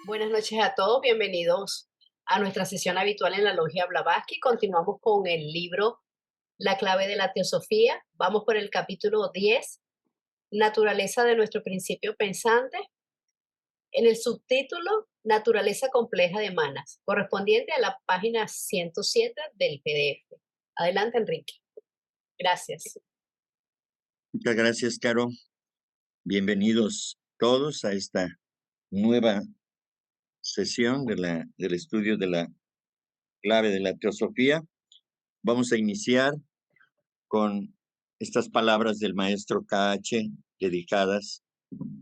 Buenas noches a todos, bienvenidos a nuestra sesión habitual en la Logia Blavatsky. Continuamos con el libro La clave de la teosofía. Vamos por el capítulo 10, Naturaleza de nuestro principio pensante, en el subtítulo Naturaleza compleja de Manas, correspondiente a la página 107 del PDF. Adelante, Enrique. Gracias. Muchas gracias, Caro. Bienvenidos todos a esta nueva sesión del estudio de la clave de la teosofía. Vamos a iniciar con estas palabras del maestro KH dedicadas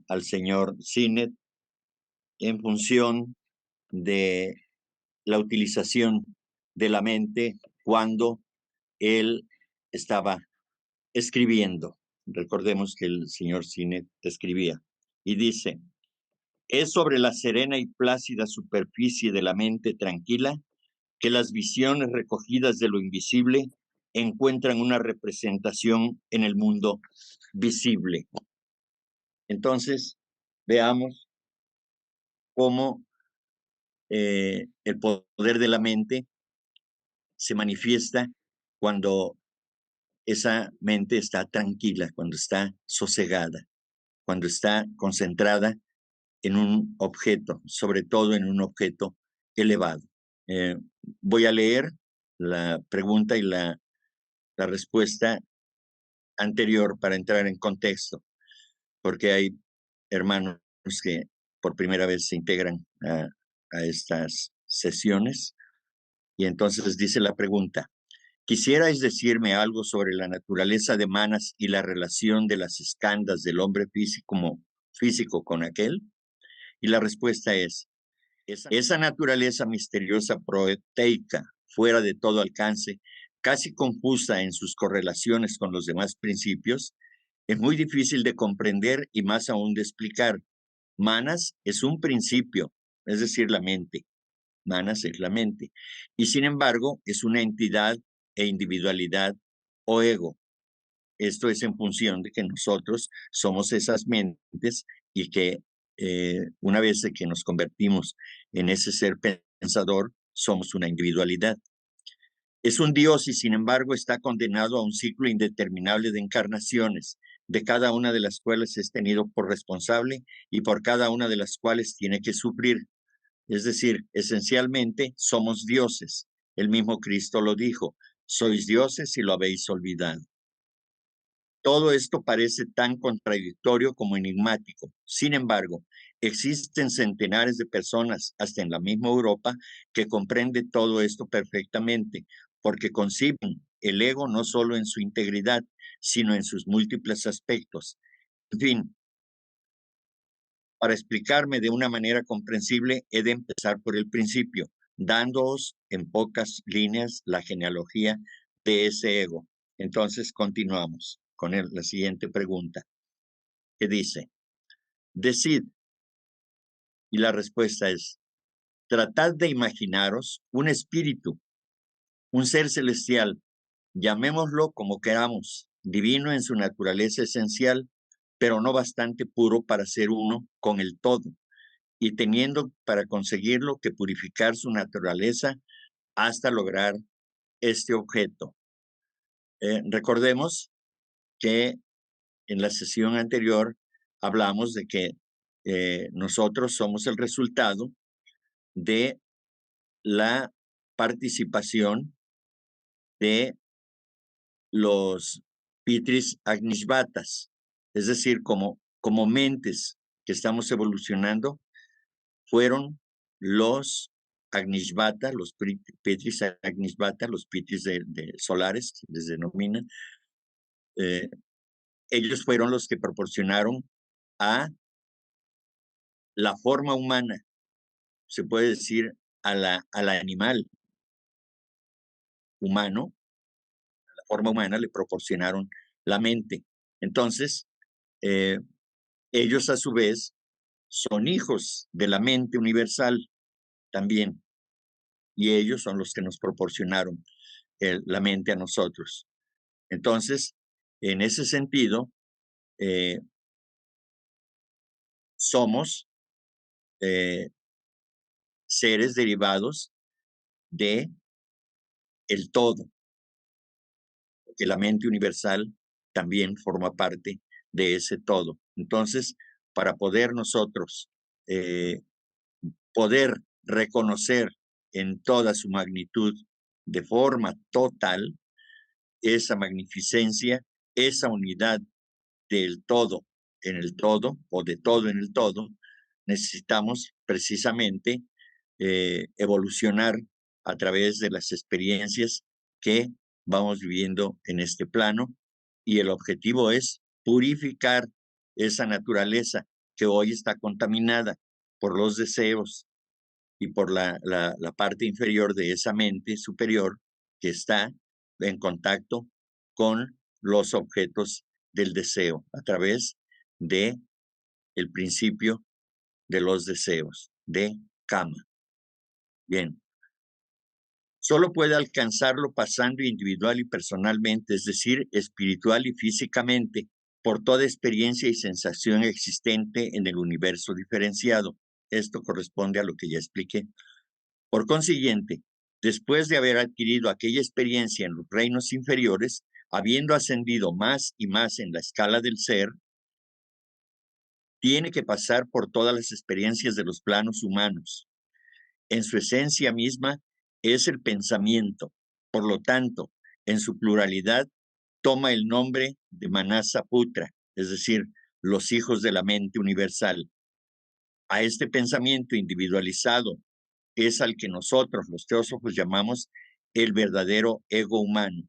al señor Sinet en función de la utilización de la mente cuando él estaba escribiendo. Recordemos que el señor Sinet escribía y dice: es sobre la serena y plácida superficie de la mente tranquila que las visiones recogidas de lo invisible encuentran una representación en el mundo visible. Entonces, veamos cómo el poder de la mente se manifiesta cuando esa mente está tranquila, cuando está sosegada, cuando está concentrada en un objeto, sobre todo en un objeto elevado. Eh, Voy a leer la pregunta y la respuesta anterior para entrar en contexto, porque hay hermanos que por primera vez se integran a estas sesiones. Y entonces dice la pregunta: ¿quisierais decirme algo sobre la naturaleza de Manas y la relación de las escandas del hombre físico con aquel? Y la respuesta es: esa naturaleza misteriosa proteica, fuera de todo alcance, casi confusa en sus correlaciones con los demás principios, es muy difícil de comprender y más aún de explicar. Manas es un principio, es decir, la mente. Manas es la mente. Y sin embargo, es una entidad e individualidad o ego. Esto es en función de que nosotros somos esas mentes y que una vez de que nos convertimos en ese ser pensador, somos una individualidad. Es un Dios y sin embargo está condenado a un ciclo indeterminable de encarnaciones, de cada una de las cuales es tenido por responsable y por cada una de las cuales tiene que sufrir. Es decir, esencialmente somos dioses. El mismo Cristo lo dijo: sois dioses y lo habéis olvidado. Todo esto parece tan contradictorio como enigmático. Sin embargo, existen centenares de personas, hasta en la misma Europa, que comprenden todo esto perfectamente, porque conciben el ego no solo en su integridad, sino en sus múltiples aspectos. En fin, para explicarme de una manera comprensible, he de empezar por el principio, dándoos en pocas líneas la genealogía de ese ego. Entonces, continuamos con la siguiente pregunta, que dice: decid, y la respuesta es: tratad de imaginaros un espíritu, un ser celestial, llamémoslo como queramos, divino en su naturaleza esencial, pero no bastante puro para ser uno con el todo, y teniendo para conseguirlo que purificar su naturaleza hasta lograr este objeto. Recordemos que en la sesión anterior hablamos de que nosotros somos el resultado de la participación de los Pitris Agnishvatas, es decir, como mentes que estamos evolucionando, fueron los Agnishvata, los Pitris Agnishvata, los Pitris de solares, se les denomina. Ellos fueron los que proporcionaron a la forma humana, se puede decir, al animal humano, a la forma humana le proporcionaron la mente. Entonces, ellos a su vez son hijos de la mente universal también, y ellos son los que nos proporcionaron la mente a nosotros. Entonces, en ese sentido, somos seres derivados de el todo, porque la mente universal también forma parte de ese todo. Entonces, para poder nosotros eh, poder reconocer en toda su magnitud, de forma total, esa magnificencia, esa unidad del todo en el todo o de todo en el todo, necesitamos precisamente evolucionar a través de las experiencias que vamos viviendo en este plano, y el objetivo es purificar esa naturaleza que hoy está contaminada por los deseos y por la parte inferior de esa mente superior que está en contacto con los objetos del deseo a través de el principio de los deseos, de kama. Bien, solo puede alcanzarlo pasando individual y personalmente, es decir, espiritual y físicamente, por toda experiencia y sensación existente en el universo diferenciado. Esto corresponde a lo que ya expliqué. Por consiguiente, después de haber adquirido aquella experiencia en los reinos inferiores, habiendo ascendido más y más en la escala del ser, tiene que pasar por todas las experiencias de los planos humanos. En su esencia misma es el pensamiento. Por lo tanto, en su pluralidad toma el nombre de Manasa Putra, es decir, los hijos de la mente universal. A este pensamiento individualizado es al que nosotros, los teósofos, llamamos el verdadero ego humano.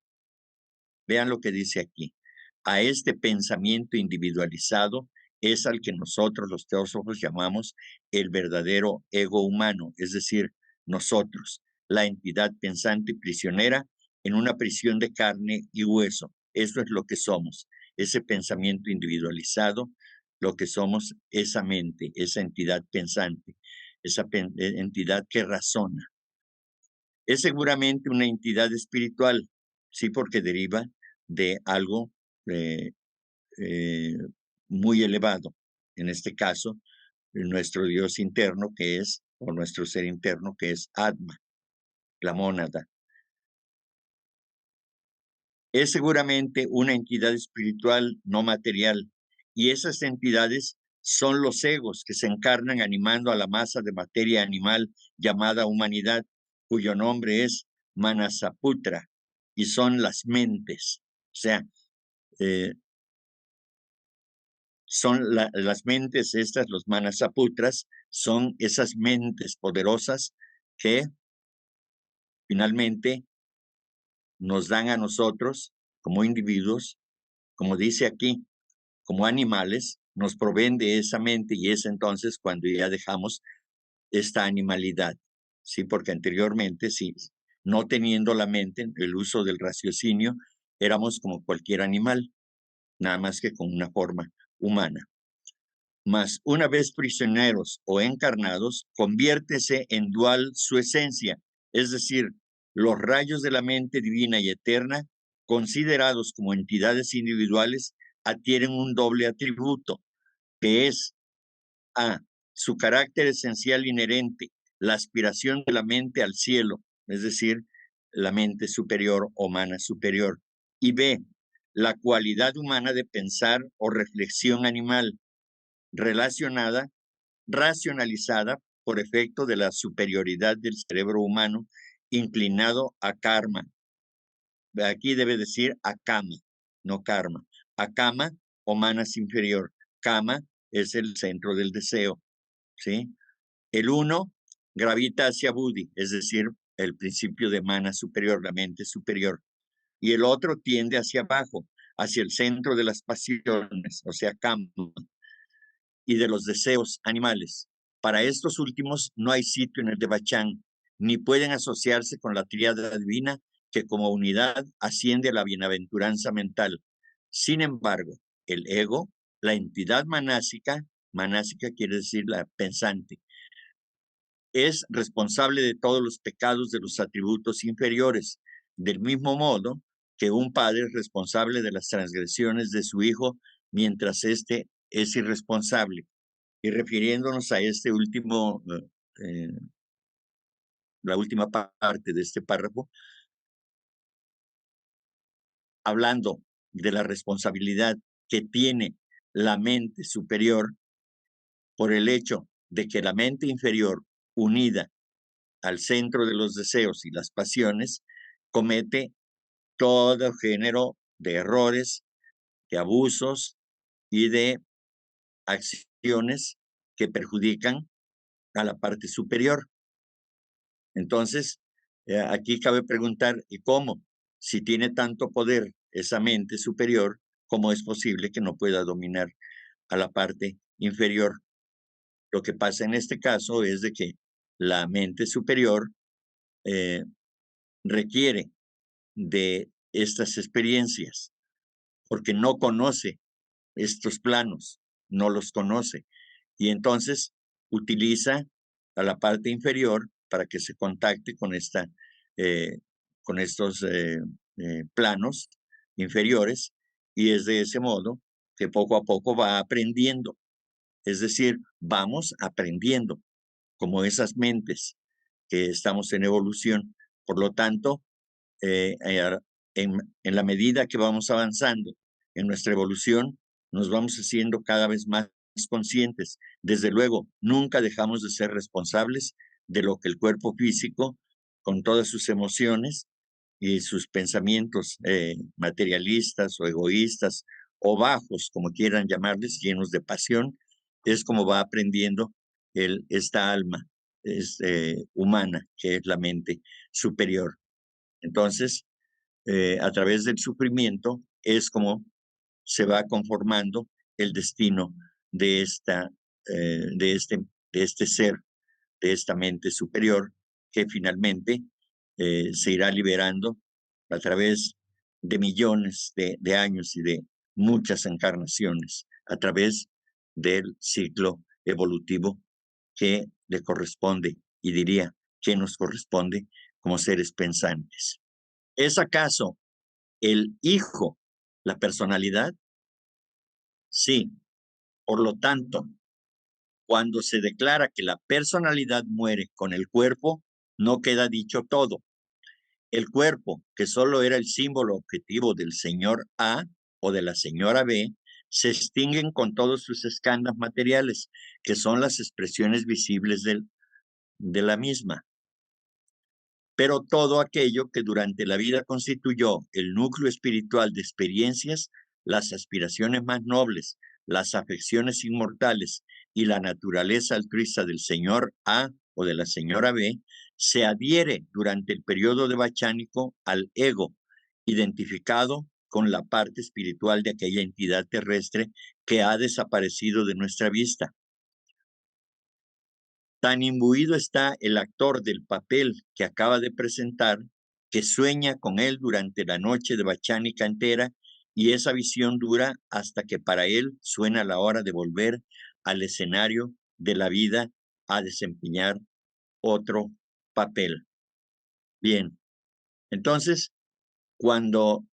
Vean lo que dice aquí. A este pensamiento individualizado es al que nosotros, los teósofos, llamamos el verdadero ego humano, es decir, nosotros, la entidad pensante y prisionera en una prisión de carne y hueso. Eso es lo que somos, ese pensamiento individualizado, lo que somos, esa mente, esa entidad pensante, esa entidad que razona. Es seguramente una entidad espiritual, sí, porque deriva de algo eh, eh, muy elevado. En este caso, nuestro Dios interno, que es, o nuestro ser interno, que es Atma, la mónada. Es seguramente una entidad espiritual no material, y esas entidades son los egos que se encarnan animando a la masa de materia animal llamada humanidad, cuyo nombre es Manasaputra, y son las mentes. O sea, eh, son las mentes estas, los Manasaputras, son esas mentes poderosas que finalmente nos dan a nosotros como individuos, como dice aquí, como animales, nos proveen de esa mente, y es entonces cuando ya dejamos esta animalidad, ¿sí? Porque anteriormente, sí, no teniendo la mente, el uso del raciocinio, éramos como cualquier animal, nada más que con una forma humana. Mas una vez prisioneros o encarnados, conviértese en dual su esencia, es decir, los rayos de la mente divina y eterna, considerados como entidades individuales, adquieren un doble atributo, que es a su carácter esencial inherente, la aspiración de la mente al cielo, es decir, la mente superior o mana superior, y b, la cualidad humana de pensar o reflexión animal, relacionada, racionalizada por efecto de la superioridad del cerebro humano inclinado a karma. Aquí debe decir a kama, no karma. A kama o manas inferior. Kama es el centro del deseo, ¿sí? El uno gravita hacia Buddhi, es decir, el principio de mana superior, la mente superior. Y el otro tiende hacia abajo, hacia el centro de las pasiones, o sea, kama, y de los deseos animales. Para estos últimos no hay sitio en el Devachan, ni pueden asociarse con la tríada divina que como unidad asciende a la bienaventuranza mental. Sin embargo, el ego, la entidad manásica quiere decir la pensante, es responsable de todos los pecados de los atributos inferiores, del mismo modo que un padre es responsable de las transgresiones de su hijo mientras éste es irresponsable. Y refiriéndonos a este último la última parte de este párrafo, hablando de la responsabilidad que tiene la mente superior por el hecho de que la mente inferior, unida al centro de los deseos y las pasiones, comete todo género de errores, de abusos y de acciones que perjudican a la parte superior. Entonces, aquí cabe preguntar, ¿y cómo? Si tiene tanto poder esa mente superior, ¿cómo es posible que no pueda dominar a la parte inferior? Lo que pasa en este caso es de que la mente superior eh, requiere de estas experiencias porque no conoce estos planos, no los conoce. Y entonces utiliza a la parte inferior para que se contacte eh, con estos planos inferiores, y es de ese modo que poco a poco va aprendiendo. Es decir, vamos aprendiendo como esas mentes que estamos en evolución. Por lo tanto, eh, eh, en la medida que vamos avanzando en nuestra evolución, nos vamos haciendo cada vez más conscientes. Desde luego, nunca dejamos de ser responsables de lo que el cuerpo físico, con todas sus emociones y sus pensamientos materialistas o egoístas o bajos, como quieran llamarles, llenos de pasión, es como va aprendiendo esta alma humana, que es la mente superior. Entonces, a través del sufrimiento es como se va conformando el destino de, esta, de este ser, de esta mente superior, que finalmente se irá liberando a través de millones de años y de muchas encarnaciones, a través del ciclo evolutivo que le corresponde, y diría que nos corresponde como seres pensantes. ¿Es acaso el hijo la personalidad? Sí. Por lo tanto, cuando se declara que la personalidad muere con el cuerpo, no queda dicho todo. El cuerpo, que solo era el símbolo objetivo del señor A o de la señora B, se extinguen con todos sus escandas materiales, que son las expresiones visibles de la misma. Pero todo aquello que durante la vida constituyó el núcleo espiritual de experiencias, las aspiraciones más nobles, las afecciones inmortales y la naturaleza altruista del señor A o de la señora B, se adhiere durante el periodo de Bachánico al ego, identificado con la parte espiritual de aquella entidad terrestre que ha desaparecido de nuestra vista. Tan imbuido está el actor del papel que acaba de presentar, que sueña con él durante la noche de bachánica entera, y esa visión dura hasta que para él suena la hora de volver al escenario de la vida a desempeñar otro papel. Bien, entonces, cuando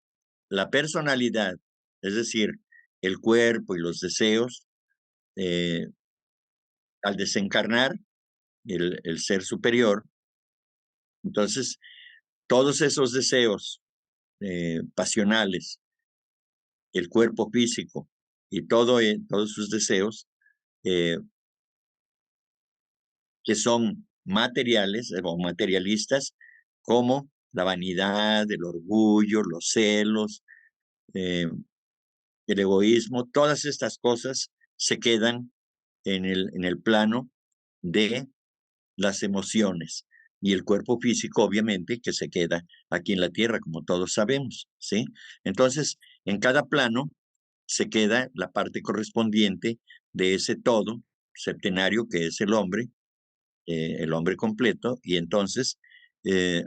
la personalidad, es decir, el cuerpo y los deseos, eh, al desencarnar, el ser superior, entonces todos esos deseos pasionales, el cuerpo físico y todos sus deseos eh, que son materiales o materialistas, como la vanidad, el orgullo, los celos, eh, el egoísmo, todas estas cosas se quedan en el plano de las emociones, y el cuerpo físico, obviamente, que se queda aquí en la tierra, como todos sabemos, ¿sí? Entonces, en cada plano se queda la parte correspondiente de ese todo septenario que es el hombre completo, y entonces eh,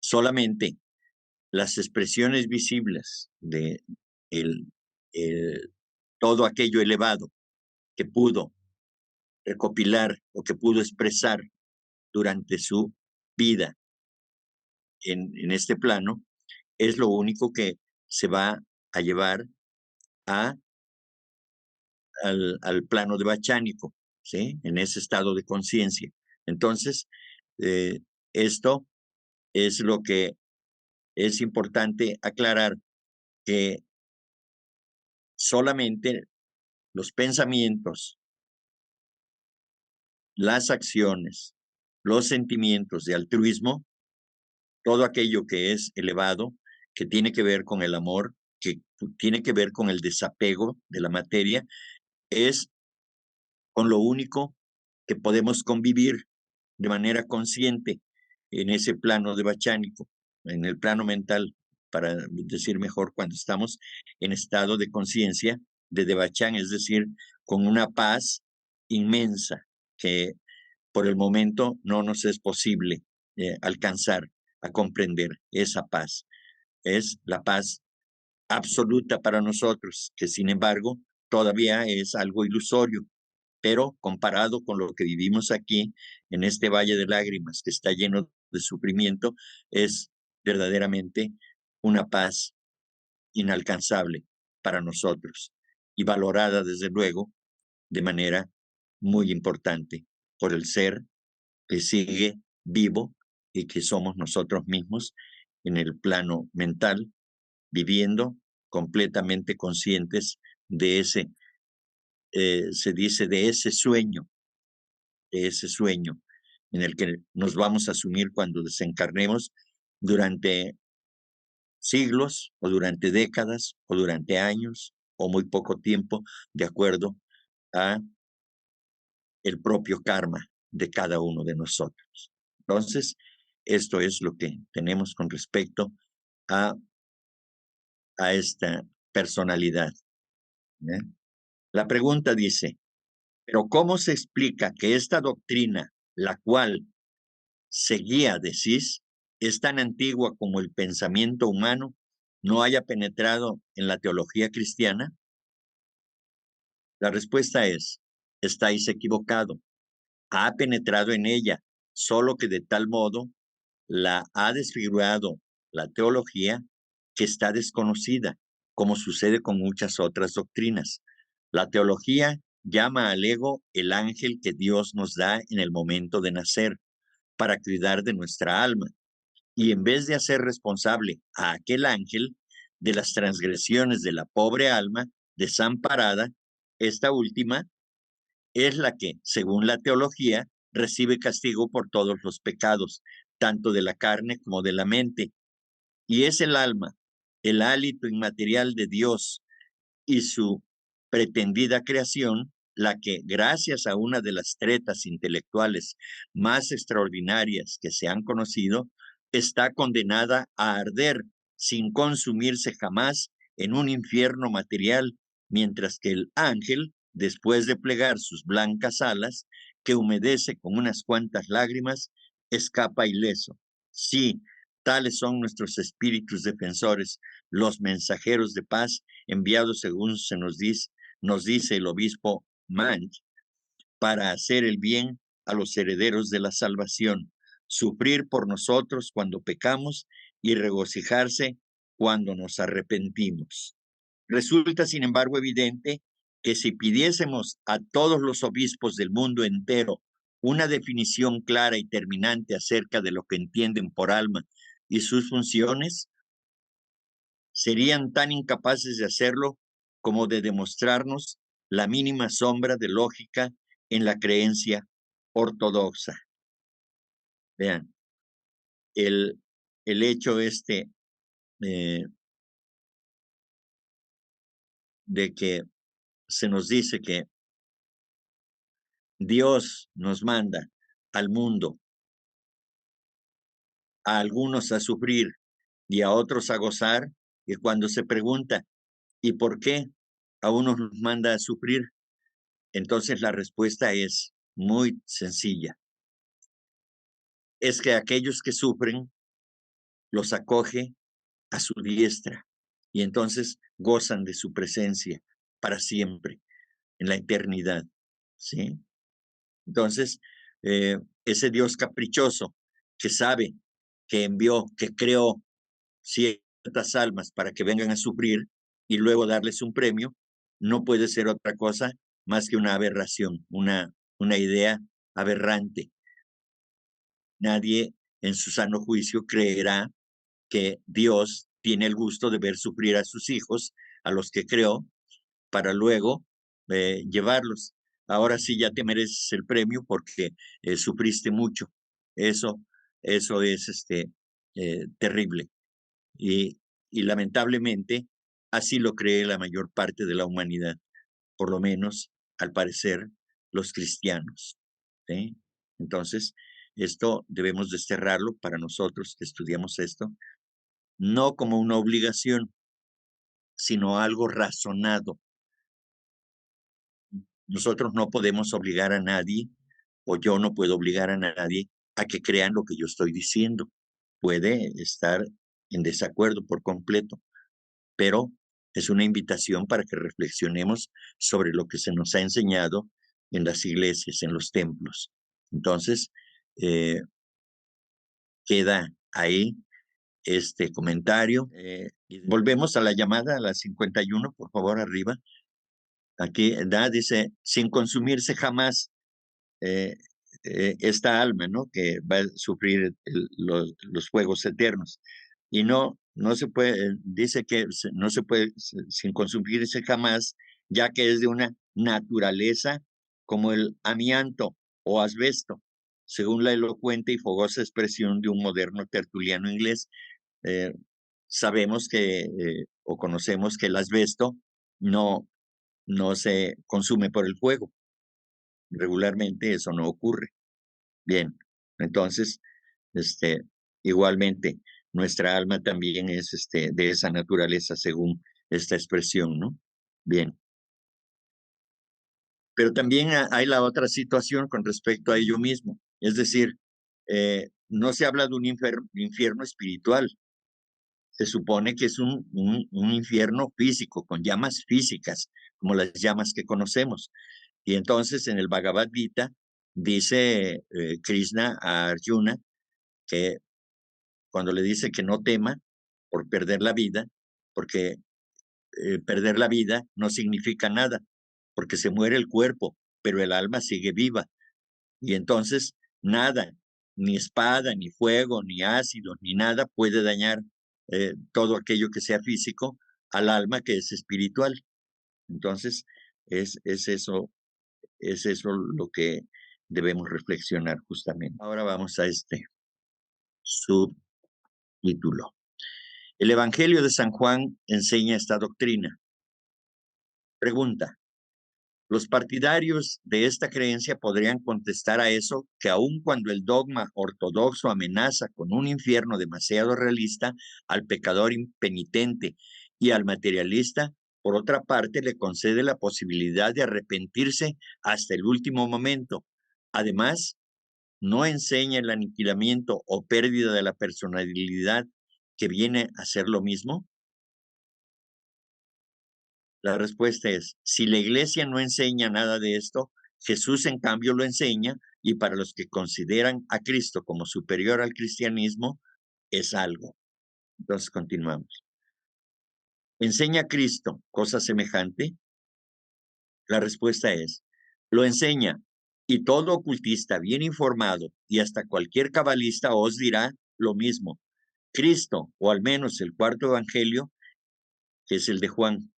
solamente las expresiones visibles de el, el- todo aquello elevado que pudo recopilar o que pudo expresar durante su vida en este plano, es lo único que se va a llevar a, al plano de Bachánico, ¿sí? En ese estado de conciencia. Entonces, eh, Esto es lo que es importante aclarar, que solamente los pensamientos, las acciones, los sentimientos de altruismo, todo aquello que es elevado, que tiene que ver con el amor, que tiene que ver con el desapego de la materia, es con lo único que podemos convivir de manera consciente en ese plano devachánico, en el plano mental, para decir mejor, cuando estamos en estado de conciencia de devachán, es decir, con una paz inmensa que por el momento no nos es posible alcanzar a comprender esa paz. Es la paz absoluta para nosotros, que sin embargo todavía es algo ilusorio, pero comparado con lo que vivimos aquí, en este valle de lágrimas que está lleno de sufrimiento, es verdaderamente una paz inalcanzable para nosotros y valorada desde luego de manera muy importante por el ser que sigue vivo y que somos nosotros mismos en el plano mental, viviendo completamente conscientes de ese, se dice, de ese sueño en el que nos vamos a sumir cuando desencarnemos durante siglos o durante décadas o durante años o muy poco tiempo, de acuerdo a el propio karma de cada uno de nosotros. Entonces, esto es lo que tenemos con respecto a, a esta personalidad. ¿Eh? La pregunta dice, pero ¿cómo se explica que esta doctrina, la cual seguía de Cis, es tan antigua como el pensamiento humano, no haya penetrado en la teología cristiana? La respuesta es, estáis equivocado. Ha penetrado en ella, solo que de tal modo la ha desfigurado la teología que está desconocida, como sucede con muchas otras doctrinas. La teología llama al ego el ángel que Dios nos da en el momento de nacer para cuidar de nuestra alma. Y en vez de hacer responsable a aquel ángel de las transgresiones de la pobre alma desamparada, esta última es la que, según la teología, recibe castigo por todos los pecados, tanto de la carne como de la mente. Y es el alma, el hálito inmaterial de Dios y su pretendida creación, la que, gracias a una de las tretas intelectuales más extraordinarias que se han conocido, está condenada a arder sin consumirse jamás en un infierno material, mientras que el ángel, después de plegar sus blancas alas, que humedece con unas cuantas lágrimas, escapa ileso. Sí, tales son nuestros espíritus defensores, los mensajeros de paz enviados según nos dice el obispo Manch, para hacer el bien a los herederos de la salvación, sufrir por nosotros cuando pecamos y regocijarse cuando nos arrepentimos. Resulta, sin embargo, evidente que si pidiésemos a todos los obispos del mundo entero una definición clara y terminante acerca de lo que entienden por alma y sus funciones, serían tan incapaces de hacerlo como de demostrarnos la mínima sombra de lógica en la creencia ortodoxa. Vean, el, el hecho eh, de que se nos dice que Dios nos manda al mundo a algunos a sufrir y a otros a gozar, y cuando se pregunta, ¿y por qué a unos nos manda a sufrir? Entonces la respuesta es muy sencilla. Es que aquellos que sufren los acoge a su diestra y entonces gozan de su presencia para siempre, en la eternidad, ¿sí? Entonces, ese Dios caprichoso que sabe, que envió, que creó ciertas almas para que vengan a sufrir y luego darles un premio, no puede ser otra cosa más que una aberración, una idea aberrante. Nadie en su sano juicio, creerá que Dios tiene el gusto de ver sufrir a sus hijos, a los que creó, para luego llevarlos. Ahora sí ya te mereces el premio porque sufriste mucho. Eso, eso es terrible. Y, y lamentablemente así lo cree la mayor parte de la humanidad, por lo menos al parecer los cristianos. ¿Sí? Entonces, esto debemos desterrarlo para nosotros que estudiamos esto, no como una obligación, sino algo razonado. Nosotros no podemos obligar a nadie, o yo no puedo obligar a nadie a que crean lo que yo estoy diciendo. Puede estar en desacuerdo por completo, pero es una invitación para que reflexionemos sobre lo que se nos ha enseñado en las iglesias, en los templos. Entonces, eh, queda ahí este comentario. Y volvemos a la llamada a las 51, por favor, arriba. Aquí dice, sin consumirse jamás esta alma, ¿no? Que va a sufrir los fuegos eternos. Y no se puede, dice que no se puede sin consumirse jamás, ya que es de una naturaleza como el amianto o asbesto, según la elocuente y fogosa expresión de un moderno tertuliano inglés. Eh, sabemos que, o conocemos que el asbesto no, no se consume por el fuego. Regularmente eso no ocurre. Bien, entonces, este, igualmente, nuestra alma también es de esa naturaleza, según esta expresión, ¿no? Bien. Pero también hay la otra situación con respecto a ello mismo. Es decir, no se habla de un infierno espiritual. Se supone que es un infierno físico, con llamas físicas, como las llamas que conocemos. Y entonces en el Bhagavad Gita dice Krishna a Arjuna que cuando le dice que no tema por perder la vida, porque perder la vida no significa nada, porque se muere el cuerpo, pero el alma sigue viva. Y entonces nada, ni espada, ni fuego, ni ácido, ni nada puede dañar todo aquello que sea físico al alma que es espiritual. Entonces, es eso, es eso lo que debemos reflexionar justamente. Ahora vamos a este subtítulo. El Evangelio de San Juan enseña esta doctrina. Pregunta. Los partidarios de esta creencia podrían contestar a eso que aun cuando el dogma ortodoxo amenaza con un infierno demasiado realista al pecador impenitente y al materialista, por otra parte le concede la posibilidad de arrepentirse hasta el último momento. Además, no enseña el aniquilamiento o pérdida de la personalidad que viene a ser lo mismo. La respuesta es, si la iglesia no enseña nada de esto, Jesús en cambio lo enseña y para los que consideran a Cristo como superior al cristianismo, es algo. Entonces continuamos. ¿Enseña Cristo cosa semejante? La respuesta es, lo enseña y todo ocultista bien informado y hasta cualquier cabalista os dirá lo mismo. Cristo, o al menos el cuarto evangelio, que es el de Juan,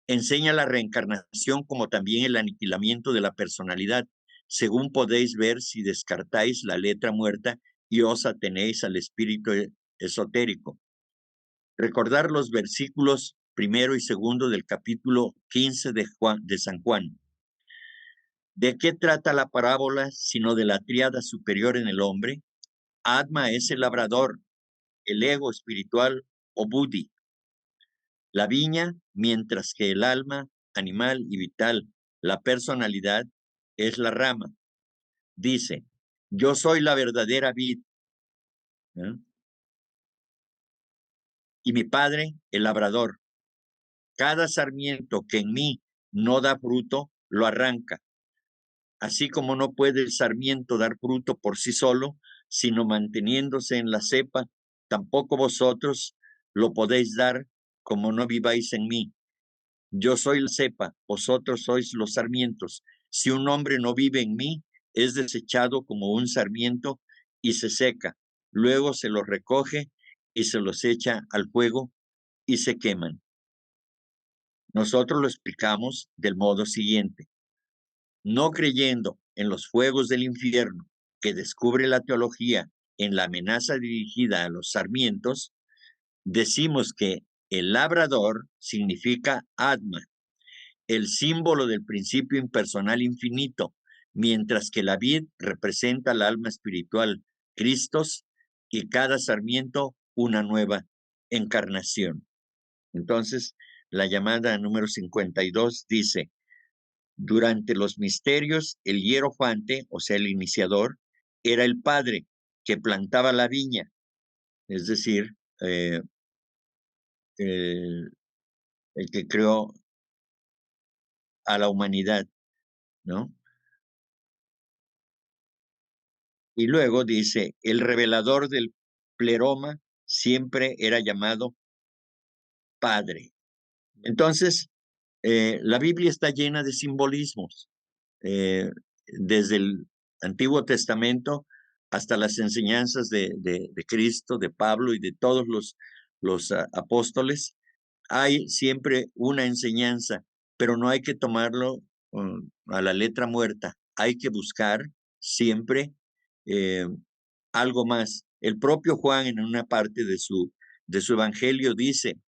enseña la reencarnación como también el aniquilamiento de la personalidad, según podéis ver si descartáis la letra muerta y os atenéis al espíritu esotérico. Recordar los versículos primero y segundo del capítulo 15 de San Juan. ¿De qué trata la parábola sino de la tríada superior en el hombre? Atma es el labrador, el ego espiritual o buddhi, la viña, mientras que el alma, animal y vital, la personalidad, es la rama. Dice, yo soy la verdadera vid, ¿eh? Y mi padre, el labrador. Cada sarmiento que en mí no da fruto, lo arranca. Así como no puede el sarmiento dar fruto por sí solo, sino manteniéndose en la cepa, tampoco vosotros lo podéis dar como no viváis en mí. Yo soy la cepa, vosotros sois los sarmientos. Si un hombre no vive en mí, es desechado como un sarmiento y se seca. luego se los recoge y se los echa al fuego y se queman. Nosotros lo explicamos del modo siguiente: no creyendo en los fuegos del infierno que descubre la teología en la amenaza dirigida a los sarmientos, decimos que el labrador significa Atma, el símbolo del principio impersonal infinito, mientras que la vid representa el alma espiritual, Cristos, y cada sarmiento una nueva encarnación. Entonces, la llamada número 52 dice: durante los misterios, el hierofante, o sea, el iniciador, era el padre que plantaba la viña, es decir, el, el que creó a la humanidad, ¿no? Y luego dice, el revelador del pleroma siempre era llamado padre. Entonces, la Biblia está llena de simbolismos, desde el Antiguo Testamento hasta las enseñanzas de Cristo, de Pablo y de todos los apóstoles. Hay siempre una enseñanza, pero no hay que tomarlo a la letra muerta. Hay que buscar siempre eh, algo más. El propio Juan en una parte de su evangelio dice,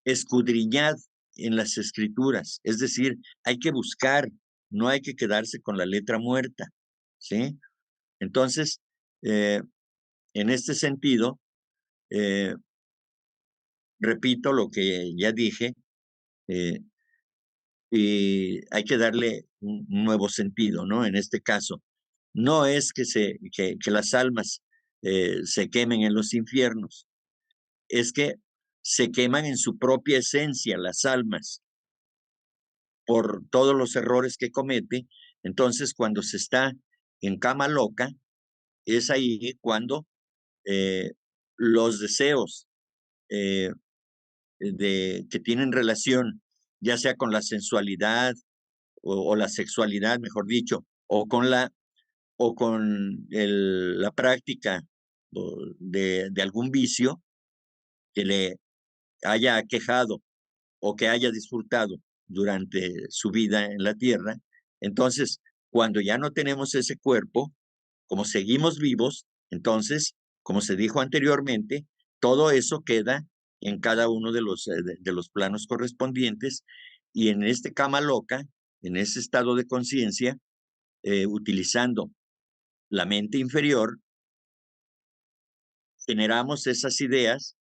escudriñad en las escrituras, es decir, hay que buscar, no hay que quedarse con la letra muerta, ¿sí? Entonces, en este sentido, eh, repito lo que ya dije, eh, y hay que darle un nuevo sentido, ¿no? En este caso, no es que las almas se quemen en los infiernos, es que se queman en su propia esencia las almas por todos los errores que comete. Entonces, cuando se está en cama loca, es ahí cuando eh, los deseos eh, que tienen relación, ya sea con la sensualidad o la sexualidad, mejor dicho, o con la práctica de algún vicio que le haya aquejado o que haya disfrutado durante su vida en la tierra. Entonces, cuando ya no tenemos ese cuerpo, como seguimos vivos, entonces, como se dijo anteriormente, todo eso queda en cada uno de los planos correspondientes, y en este cama loca, en ese estado de conciencia, utilizando la mente inferior, generamos esas ideas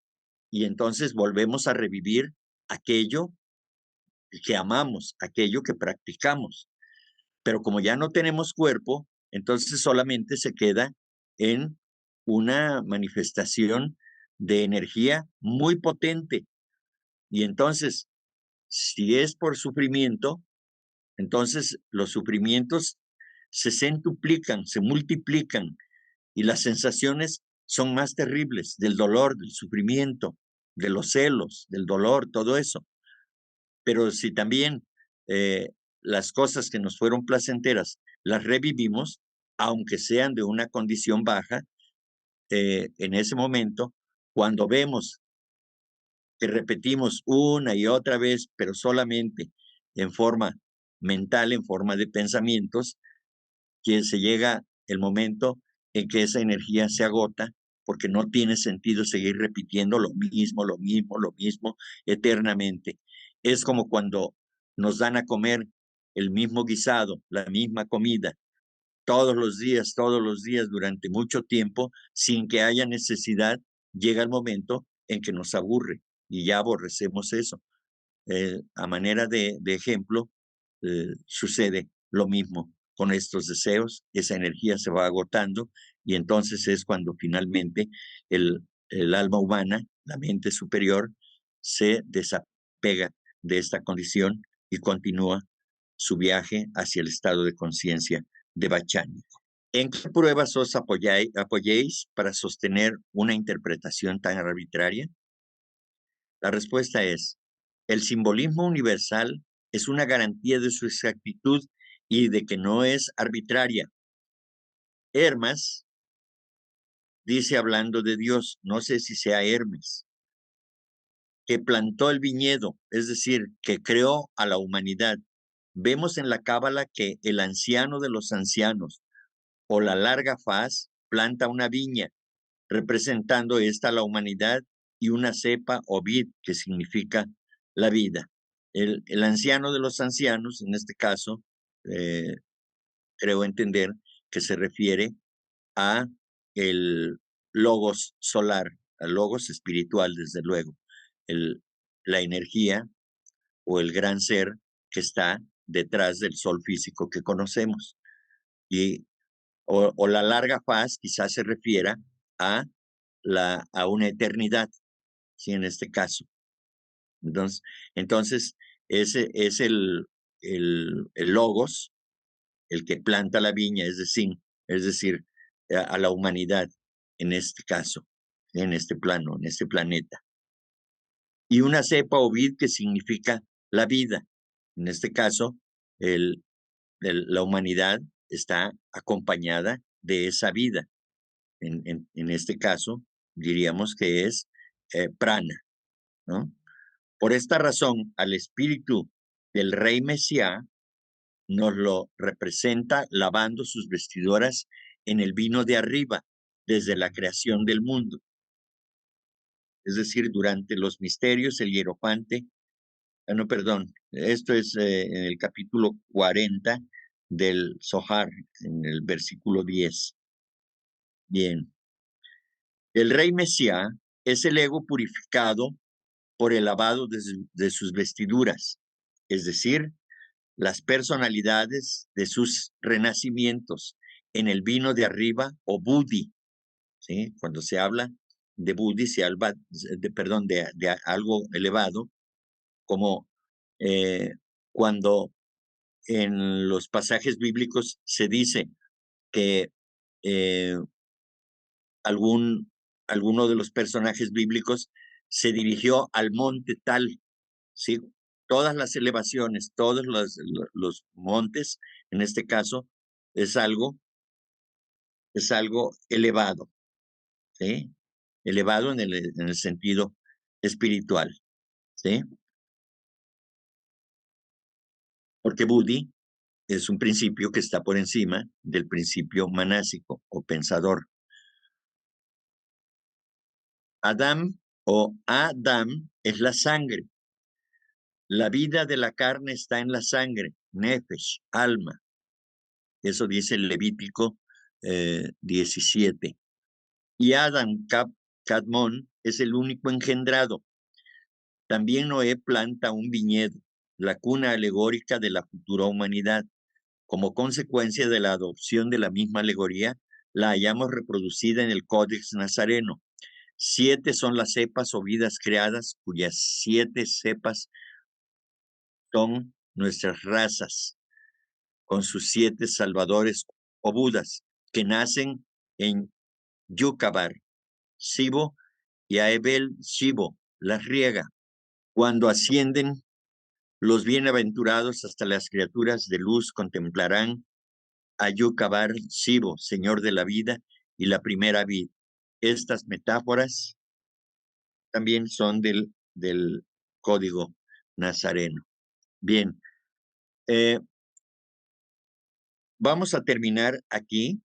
y entonces volvemos a revivir aquello que amamos, aquello que practicamos. Pero como ya no tenemos cuerpo, entonces solamente se queda en una manifestación de energía muy potente. Y entonces, si es por sufrimiento, entonces los sufrimientos se centuplican, se multiplican y las sensaciones son más terribles del dolor, del sufrimiento, de los celos, del dolor, todo eso. Pero si también eh, las cosas que nos fueron placenteras las revivimos, aunque sean de una condición baja, en ese momento, cuando vemos que repetimos una y otra vez, pero solamente en forma mental, en forma de pensamientos, que se llega el momento en que esa energía se agota, porque no tiene sentido seguir repitiendo lo mismo eternamente. Es como cuando nos dan a comer el mismo guisado, la misma comida, todos los días, durante mucho tiempo, sin que haya necesidad, llega el momento en que nos aburre y ya aborrecemos eso. A manera de ejemplo, sucede lo mismo con estos deseos, esa energía se va agotando y entonces es cuando finalmente el alma humana, la mente superior, se desapega de esta condición y continúa su viaje hacia el estado de conciencia de Bachán. ¿En qué pruebas os apoyéis para sostener una interpretación tan arbitraria? La respuesta es, el simbolismo universal es una garantía de su exactitud y de que no es arbitraria. Hermas dice hablando de Dios, no sé si sea Hermes, que plantó el viñedo, es decir, que creó a la humanidad. Vemos en la Cábala que el anciano de los ancianos o la larga faz planta una viña, representando esta la humanidad, y una cepa o vid, que significa la vida. El anciano de los ancianos, en este caso, eh, creo entender que se refiere a el logos solar, al logos espiritual, desde luego, el, la energía o el gran ser que está detrás del sol físico que conocemos. Y, o la larga faz quizás se refiera a, a una eternidad, ¿sí? En este caso. Entonces ese es el logos, el que planta la viña, es decir, a la humanidad, en este caso, en este plano, en este planeta. Y una cepa o vid, que significa la vida. En este caso, la humanidad está acompañada de esa vida. En este caso, diríamos que es prana, ¿no? Por esta razón, al espíritu del rey Mesías nos lo representa lavando sus vestiduras en el vino de arriba, desde la creación del mundo. Es decir, durante los misterios, el hierofante, no, perdón, esto es en el capítulo 40 del Zohar, en el versículo 10. Bien, el rey Mesías es el ego purificado por el lavado de sus vestiduras, es decir, las personalidades de sus renacimientos en el vino de arriba o Budi, ¿sí? Cuando se habla de Budi, se habla de algo elevado, como cuando en los pasajes bíblicos se dice que eh, alguno de los personajes bíblicos se dirigió al monte tal, ¿sí? Todas las elevaciones, todos los montes, en este caso, es algo elevado, ¿sí? Elevado en el sentido espiritual, ¿sí? Porque Budi es un principio que está por encima del principio manásico o pensador. Adam o Adam es la sangre. La vida de la carne está en la sangre, nefesh, alma. Eso dice el Levítico 17. Y Adam Cadmón es el único engendrado. También Noé planta un viñedo, la cuna alegórica de la futura humanidad. Como consecuencia de la adopción de la misma alegoría, la hallamos reproducida en el Códex Nazareno. 7 son las cepas o vidas creadas, cuyas 7 cepas son nuestras razas, con sus 7 salvadores o budas, que nacen en Yucabar, Sibo y Aebel Shibo, las riega. Cuando ascienden, los bienaventurados hasta las criaturas de luz contemplarán a Yucabar Shibo, Señor de la vida y la primera vid. Estas metáforas también son del código nazareno. Bien, vamos a terminar aquí